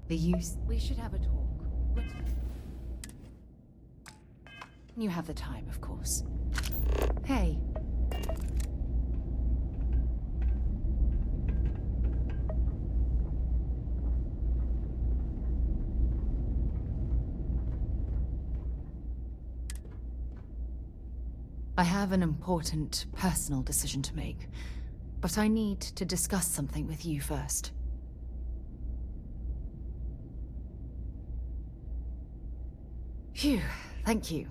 The use... We should have a talk. You have the time, of course. Hey. I have an important personal decision to make, but I need to discuss something with you first. Phew, thank you.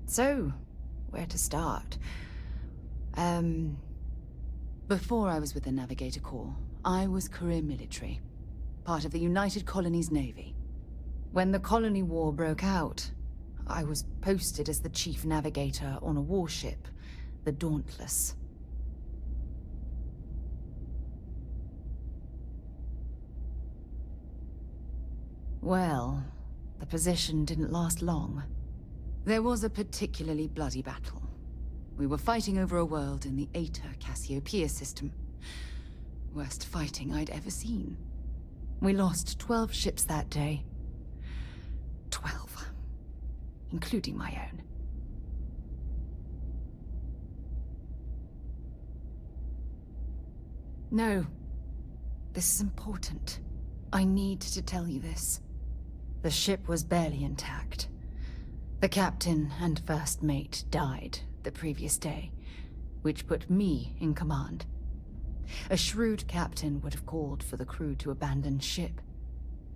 So, where to start? Before I was with the Navigator Corps, I was career military, part of the United Colonies Navy. When the Colony War broke out, I was posted as the chief navigator on a warship, the Dauntless. Well, the position didn't last long. There was a particularly bloody battle. We were fighting over a world in the Eta Cassiopeia system. Worst fighting I'd ever seen. We lost 12 ships that day. 12. Including my own. No. This is important. I need to tell you this. The ship was barely intact. The captain and first mate died the previous day, which put me in command. A shrewd captain would have called for the crew to abandon ship,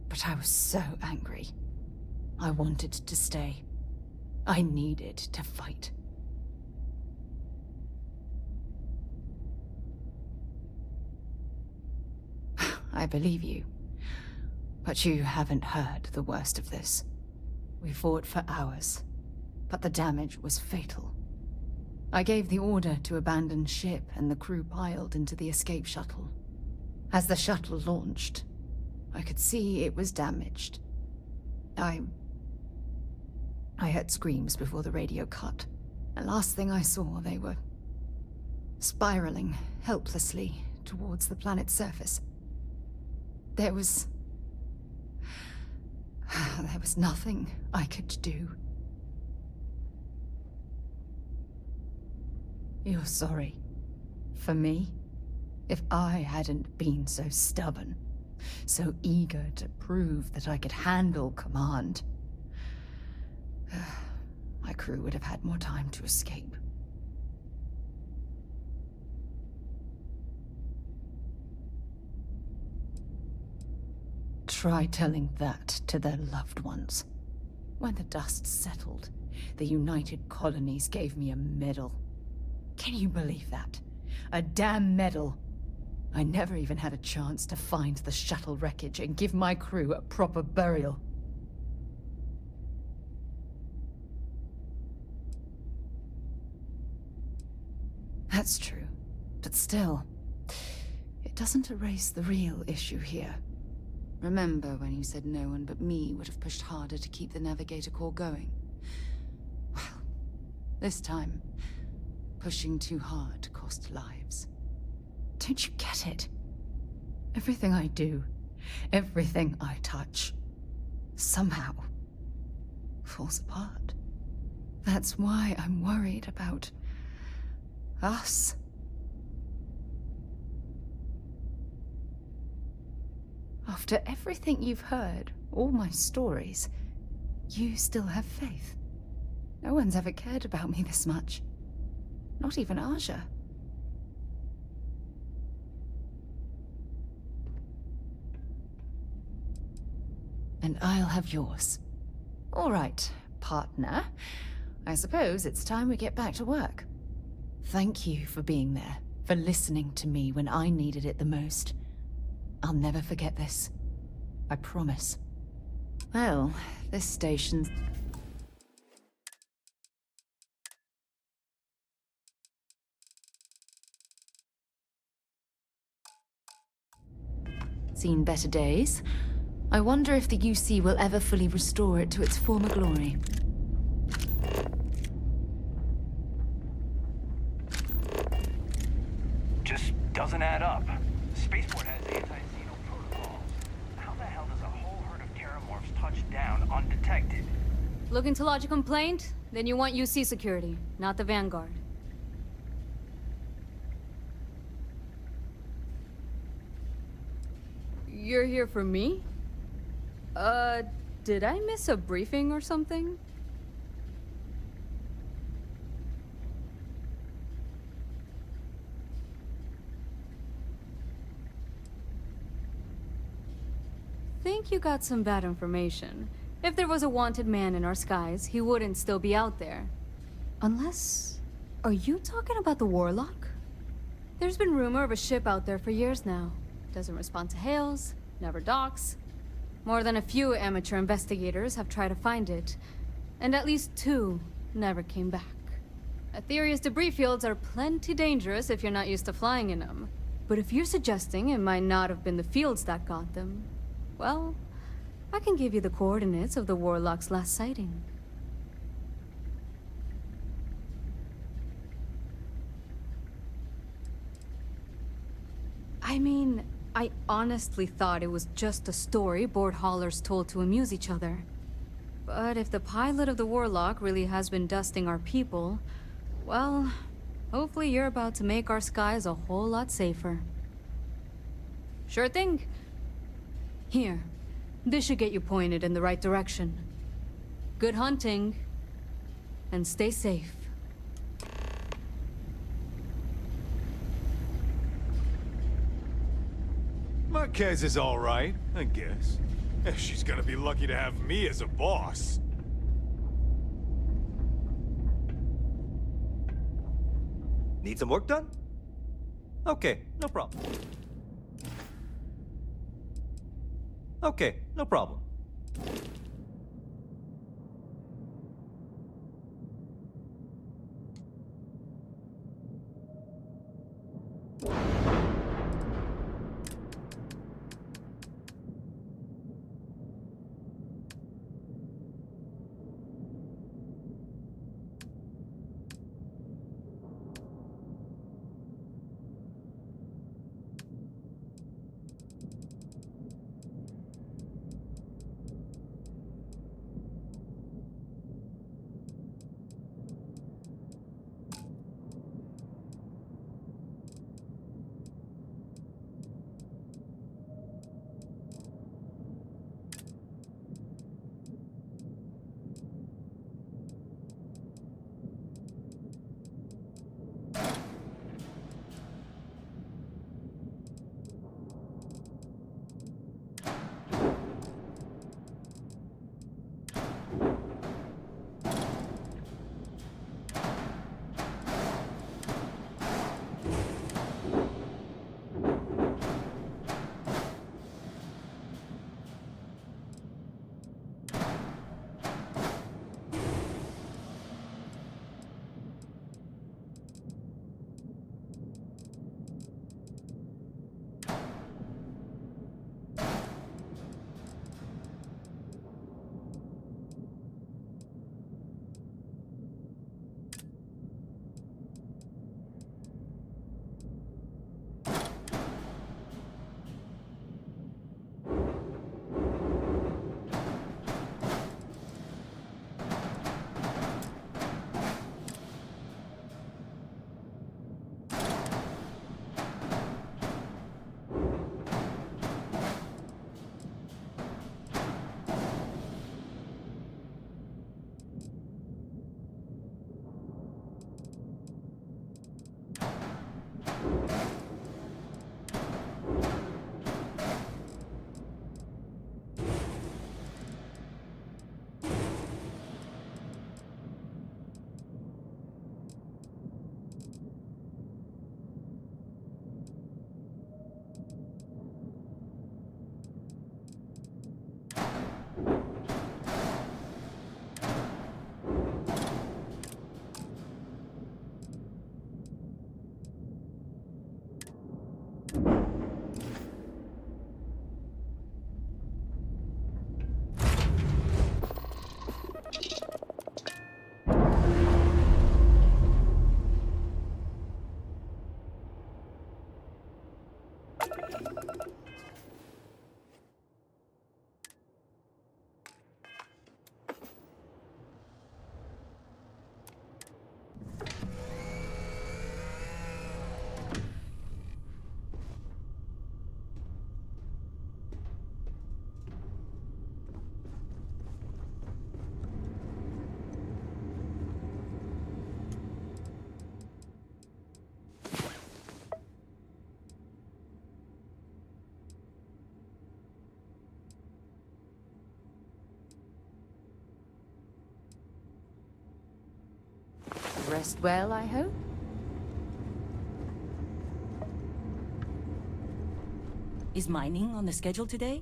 but I was so angry. I wanted to stay. I needed to fight. I believe you. But you haven't heard the worst of this. We fought for hours, but the damage was fatal. I gave the order to abandon ship and the crew piled into the escape shuttle. As the shuttle launched, I could see it was damaged. I heard screams before the radio cut. And last thing I saw, they were spiraling helplessly towards the planet's surface. There was nothing I could do. You're sorry. For me? If I hadn't been so stubborn, so eager to prove that I could handle command, my crew would have had more time to escape. Try telling that to their loved ones. When the dust settled, the United Colonies gave me a medal. Can you believe that? A damn medal! I never even had a chance to find the shuttle wreckage and give my crew a proper burial. That's true, but still, it doesn't erase the real issue here. Remember when you said no one but me would have pushed harder to keep the Navigator Corps going? Well, this time, pushing too hard cost lives. Don't you get it? Everything I do, everything I touch, somehow falls apart. That's why I'm worried about us. After everything you've heard, all my stories, you still have faith. No one's ever cared about me this much. Not even Aja. And I'll have yours. All right, partner. I suppose it's time we get back to work. Thank you for being there, for listening to me when I needed it the most. I'll never forget this. I promise. Well, this station's... seen better days. I wonder if the UC will ever fully restore it to its former glory. Just doesn't add up. The spaceport has anti-xeno protocols. How the hell does a whole herd touch down undetected. Looking to lodge a complaint? Then you want UC security, not the Vanguard. You're here for me? Did I miss a briefing or something? Think you got some bad information. If there was a wanted man in our skies, he wouldn't still be out there. Unless... Are you talking about the Warlock? There's been rumor of a ship out there for years now. Doesn't respond to hails, never docks. More than a few amateur investigators have tried to find it, and at least 2 never came back. Aetherius debris fields are plenty dangerous if you're not used to flying in them. But if you're suggesting it might not have been the fields that got them, well, I can give you the coordinates of the Warlock's last sighting. I mean, I honestly thought it was just a story board haulers told to amuse each other. But if the pilot of the Warlock really has been dusting our people, well, hopefully you're about to make our skies a whole lot safer. Sure thing. Here, this should get you pointed in the right direction. Good hunting, and stay safe. Marquez is all right, I guess. She's gonna be lucky to have me as a boss. Need some work done? Okay, no problem. Okay, no problem. Rest well, I hope? Is mining on the schedule today?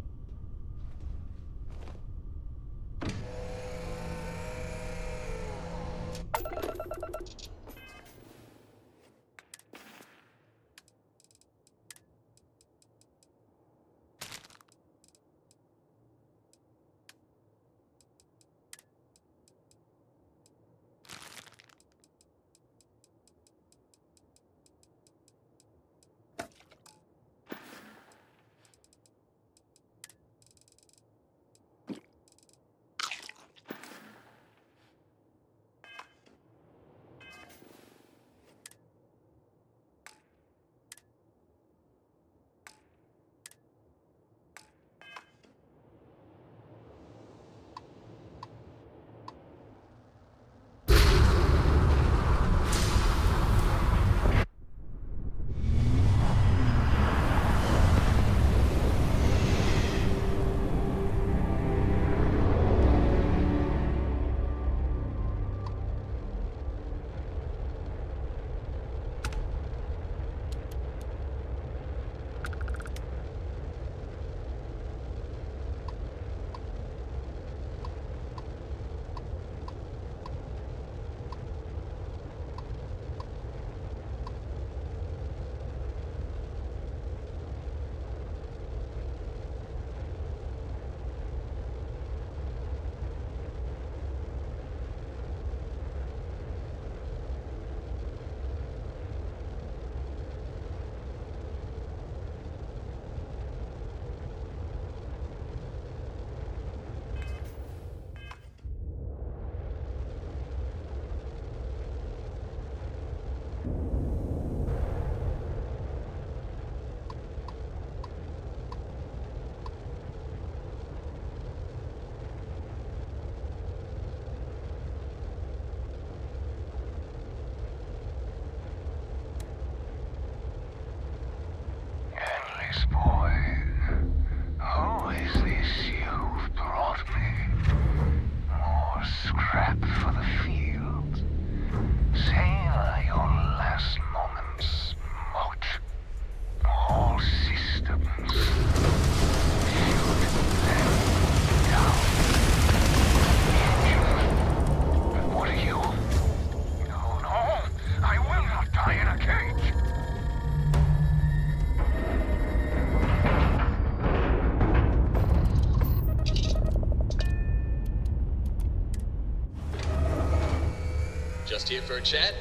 Endless boy, who is this you've brought me? More scrap for the field. Savor your last moments, Moat. All systems shoot them down. Engine. What are you? No, no, I will not die in a cage. Just here for a chat?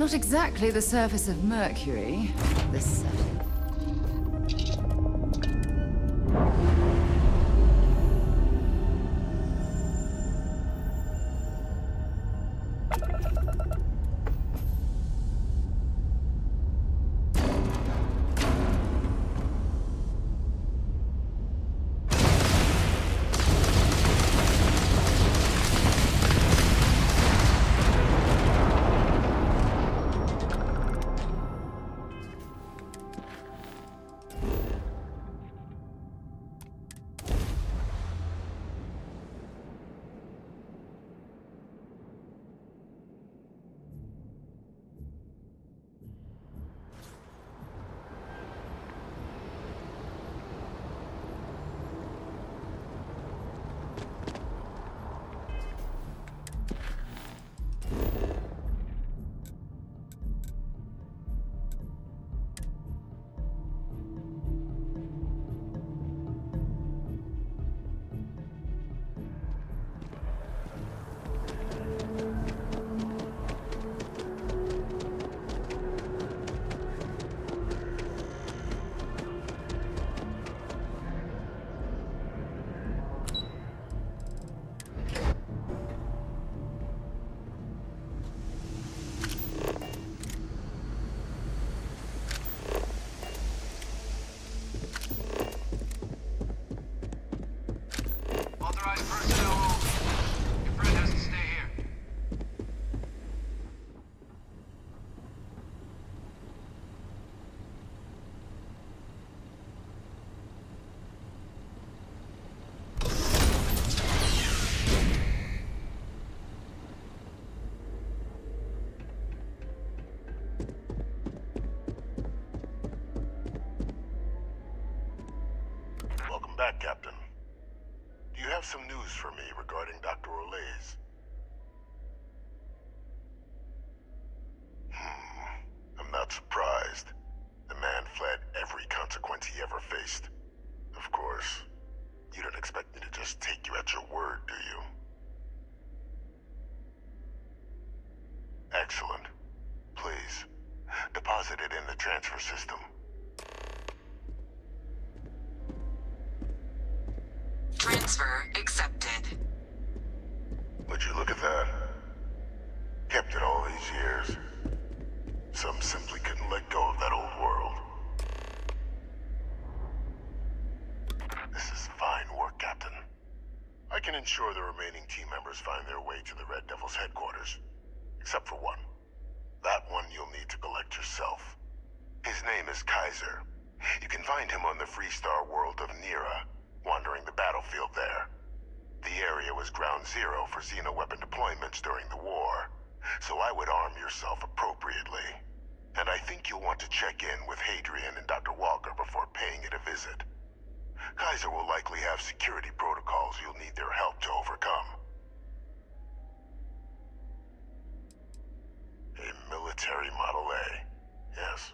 Not exactly the surface of Mercury, this setting. Authorized personnel only. Your friend has to stay here. Welcome back, Captain. Do you have some news for me regarding Dr. Olays? I'm not surprised. The man fled every consequence he ever faced. Of course, you don't expect me to just take you at your word, do you? Excellent. Please, deposit it in the transfer system. Transfer accepted. Would you look at that? Kept it all these years. Some simply couldn't let go of that old world. This is fine work, Captain. I can ensure the remaining team members find their way to the Red Devil's headquarters. Except for one. That one you'll need to collect yourself. His name is Kaiser. You can find him on the Freestar world of Nira, wandering the battlefield there. The area was ground zero for xeno-weapon deployments during the war, so I would arm yourself appropriately. And I think you'll want to check in with Hadrian and Dr. Walker before paying it a visit. Kaiser will likely have security protocols you'll need their help to overcome. A military Model A, yes.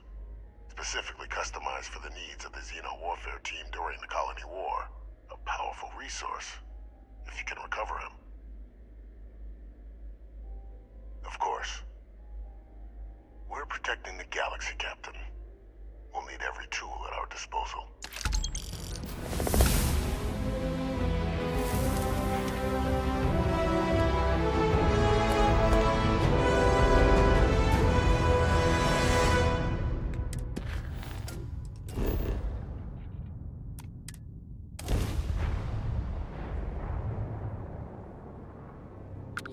Specifically customized for the needs of the Xeno warfare team during the Colony War. A powerful resource, if you can recover him. Of course. We're protecting the galaxy, Captain. We'll need every tool at our disposal.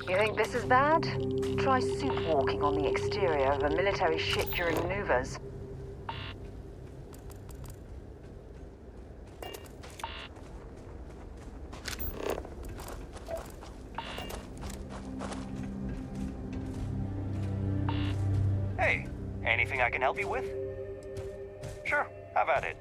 You think this is bad? Try suit walking on the exterior of a military ship during maneuvers. Hey, anything I can help you with? Sure, have at it.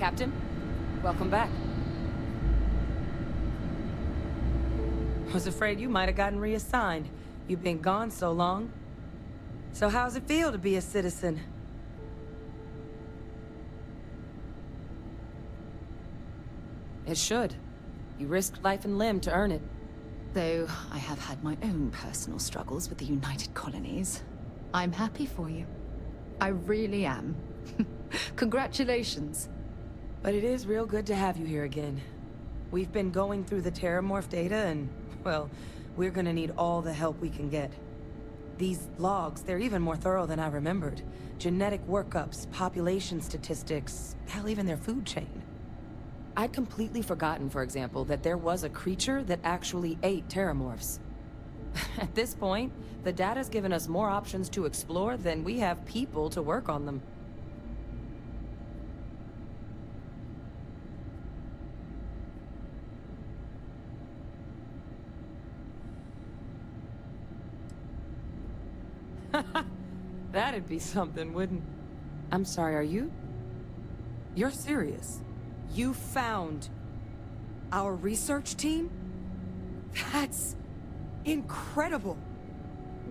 Captain, welcome back. Was afraid you might have gotten reassigned. You've been gone so long. So how's it feel to be a citizen? It should. You risked life and limb to earn it. Though I have had my own personal struggles with the United Colonies. I'm happy for you. I really am. Congratulations. But it is real good to have you here again. We've been going through the Terramorph data and, well, we're gonna need all the help we can get. These logs, they're even more thorough than I remembered. Genetic workups, population statistics, hell, even their food chain. I'd completely forgotten, for example, that there was a creature that actually ate Terramorphs. At this point, the data's given us more options to explore than we have people to work on them. That'd be something, wouldn't... I'm sorry, are you... You're serious? You found... our research team? That's... incredible.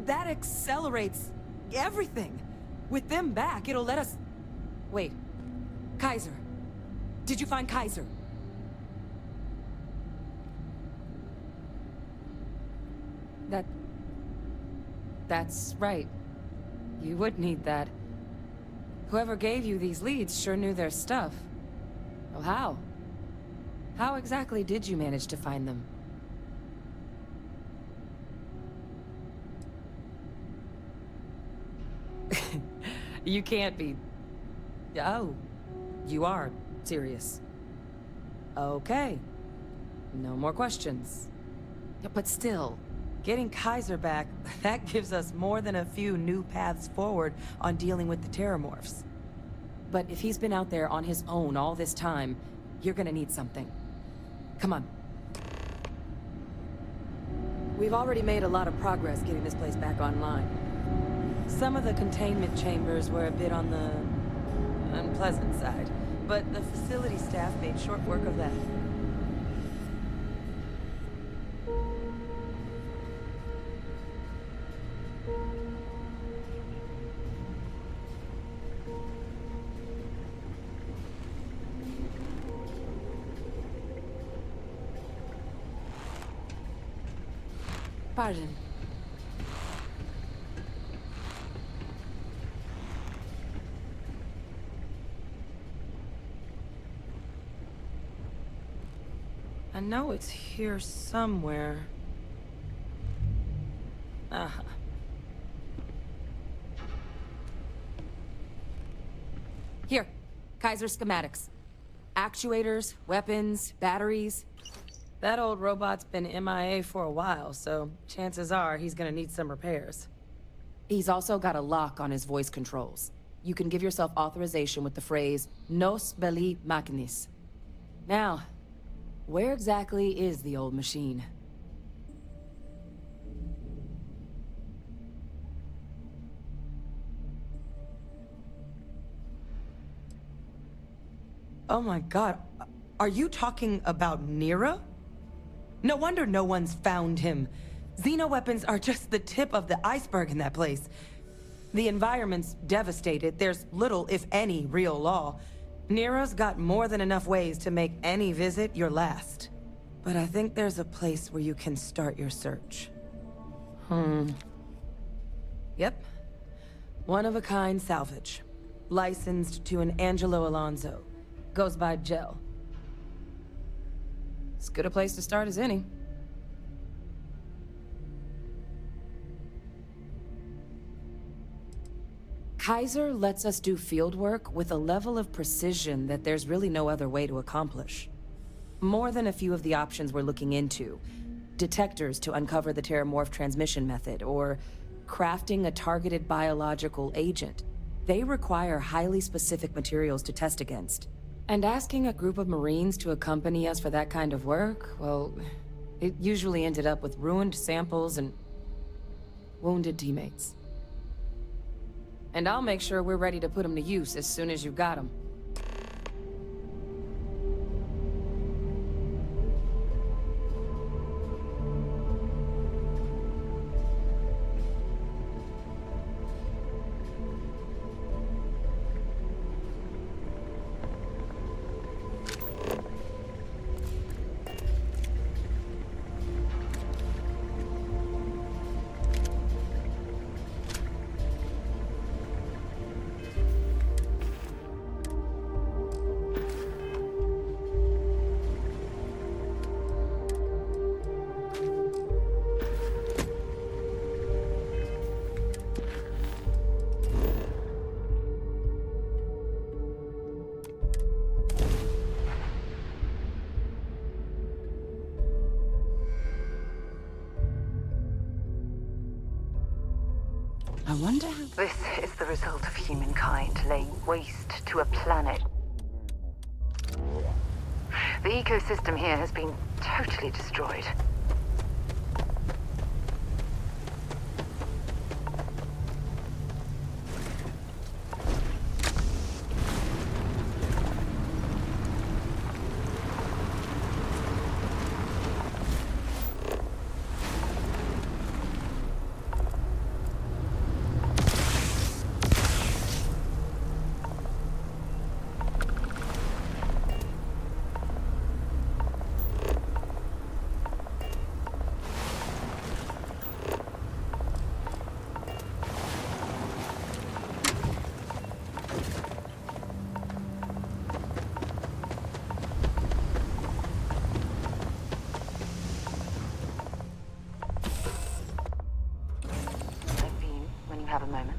That accelerates... everything. With them back, it'll let us... Wait. Kaiser. Did you find Kaiser? That's right. You would need that. Whoever gave you these leads sure knew their stuff. Well, how? How exactly did you manage to find them? You can't be... Oh, you are serious. Okay. No more questions. But still, getting Kaiser back, that gives us more than a few new paths forward on dealing with the Terramorphs. But if he's been out there on his own all this time, you're gonna need something. Come on. We've already made a lot of progress getting this place back online. Some of the containment chambers were a bit on the unpleasant side, but the facility staff made short work of that. Pardon. I know it's here somewhere. Uh-huh. Here, Kaiser schematics. Actuators, weapons, batteries. That old robot's been MIA for a while, so chances are he's gonna need some repairs. He's also got a lock on his voice controls. You can give yourself authorization with the phrase, Nos belli machinis. Now, where exactly is the old machine? Oh my god, are you talking about Nero? No wonder no one's found him. Xenoweapons are just the tip of the iceberg in that place. The environment's devastated. There's little, if any, real law. Nero's got more than enough ways to make any visit your last. But I think there's a place where you can start your search. Yep. One-of-a-kind salvage. Licensed to an Angelo Alonso. Goes by Gel. As good a place to start as any. Kaiser lets us do field work with a level of precision that there's really no other way to accomplish. More than a few of the options we're looking into. Detectors to uncover the Terramorph transmission method, or crafting a targeted biological agent. They require highly specific materials to test against. And asking a group of Marines to accompany us for that kind of work, well, it usually ended up with ruined samples and wounded teammates. And I'll make sure we're ready to put them to use as soon as you've got them. I wonder how... This is the result of humankind laying waste to a planet. The ecosystem here has been totally destroyed. Have a moment.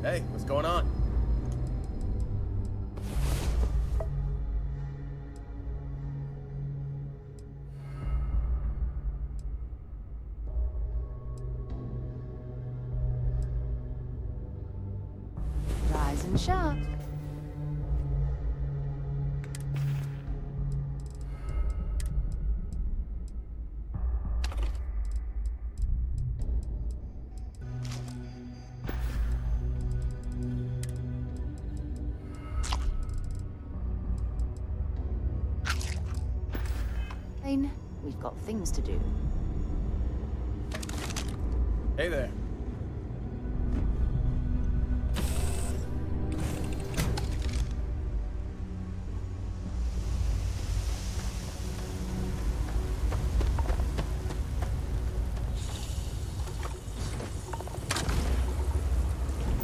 Hey, what's going on? Rise and shout. We've got things to do. Hey there.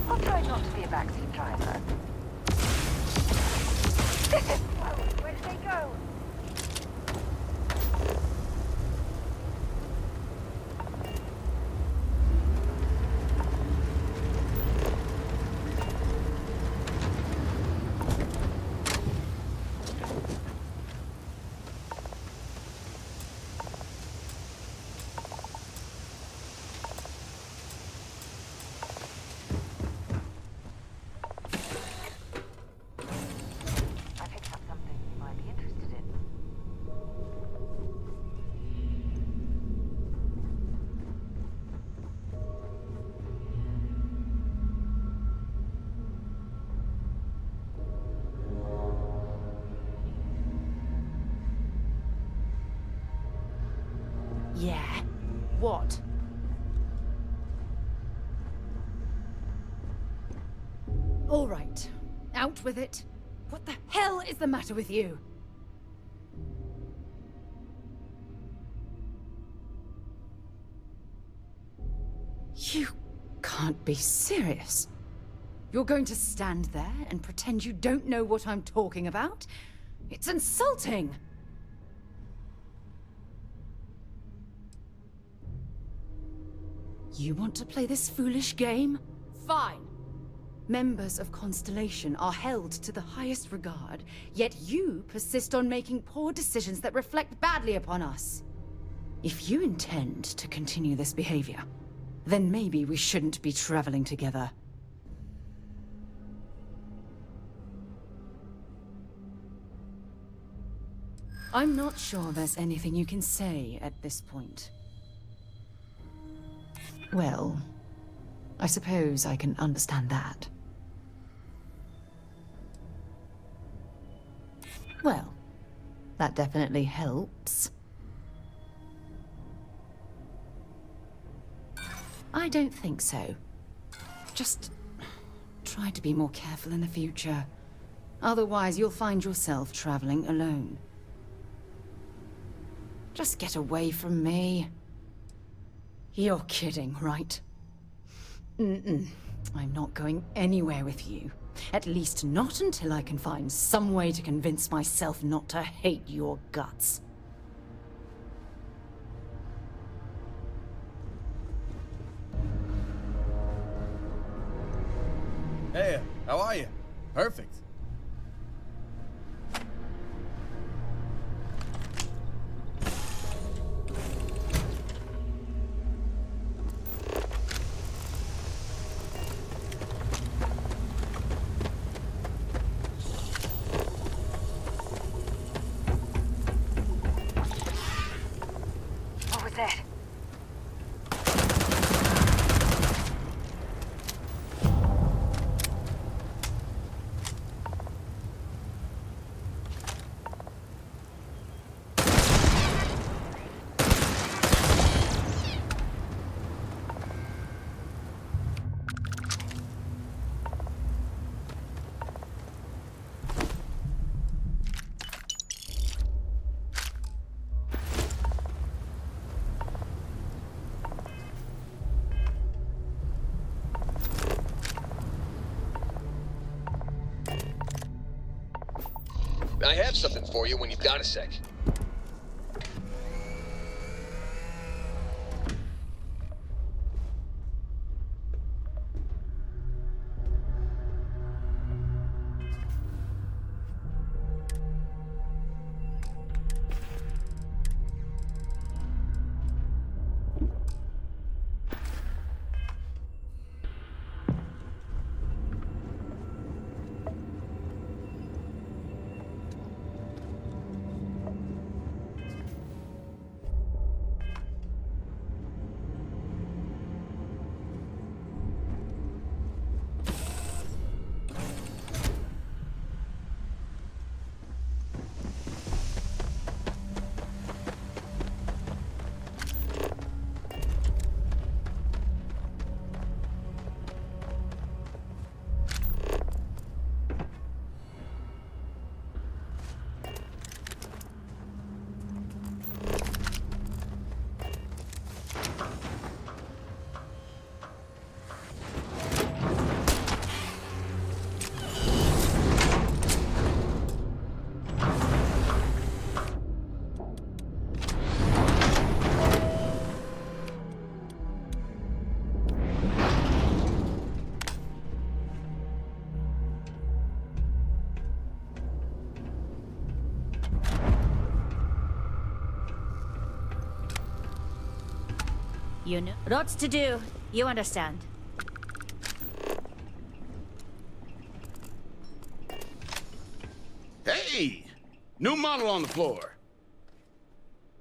I'll try not to be a backseat driver. Whoa, where did they go? Yeah. What? All right. Out with it. What the hell is the matter with you? You can't be serious. You're going to stand there and pretend you don't know what I'm talking about? It's insulting! You want to play this foolish game? Fine. Members of Constellation are held to the highest regard, yet you persist on making poor decisions that reflect badly upon us. If you intend to continue this behavior, then maybe we shouldn't be traveling together. I'm not sure there's anything you can say at this point. Well, I suppose I can understand that. Well, that definitely helps. I don't think so. Just try to be more careful in the future. Otherwise, you'll find yourself traveling alone. Just get away from me. You're kidding, right? I'm not going anywhere with you. At least not until I can find some way to convince myself not to hate your guts. Hey, how are you? Perfect. What was that? I have something for you when you've got a sec. You know. Lots to do. You understand. Hey! New model on the floor.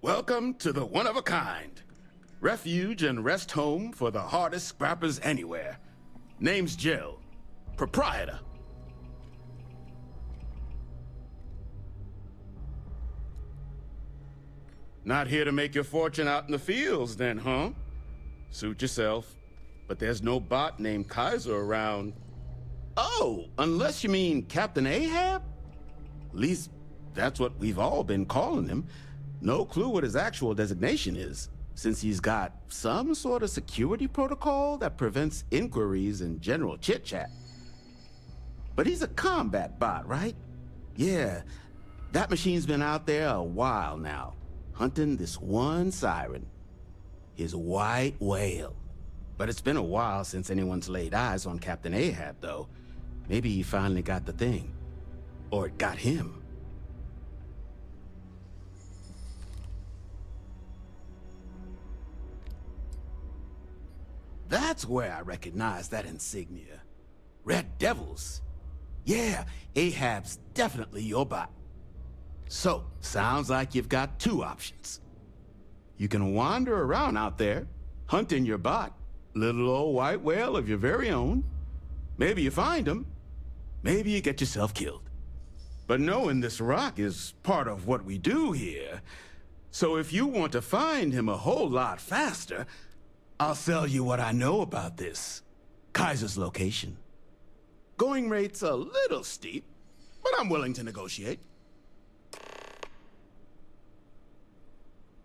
Welcome to the one-of-a-kind. Refuge and rest home for the hardest scrappers anywhere. Name's Jill. Proprietor. Not here to make your fortune out in the fields then, huh? Suit yourself. But there's no bot named Kaiser around. Oh, unless you mean Captain Ahab? At least, that's what we've all been calling him. No clue what his actual designation is, since he's got some sort of security protocol that prevents inquiries and general chit-chat. But he's a combat bot, right? Yeah, that machine's been out there a while now, hunting this one siren. His white whale. But it's been a while since anyone's laid eyes on Captain Ahab, though. Maybe he finally got the thing. Or it got him. That's where I recognize that insignia. Red Devils. Yeah, Ahab's definitely your bot. So, sounds like you've got two options. You can wander around out there, hunting your bot, little old white whale of your very own. Maybe you find him, maybe you get yourself killed. But knowing this rock is part of what we do here, so if you want to find him a whole lot faster, I'll sell you what I know about this. Kaiser's location. Going rate's a little steep, but I'm willing to negotiate.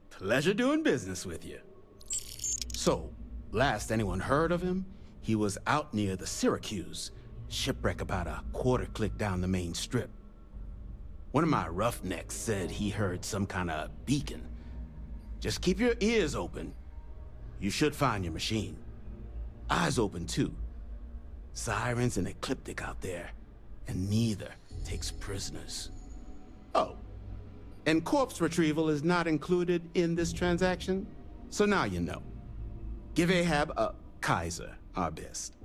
Pleasure doing business with you. So, last anyone heard of him, he was out near the Syracuse, shipwreck about a quarter click down the main strip. One of my roughnecks said he heard some kind of beacon. Just keep your ears open. You should find your machine. Eyes open too. Sirens and Ecliptic out there, and neither takes prisoners. Oh, and corpse retrieval is not included in this transaction, so now you know. Give Ahab a Kaiser our best.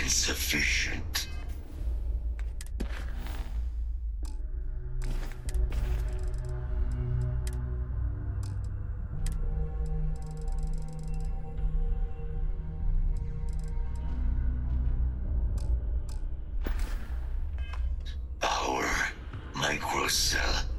insufficient. Our microcell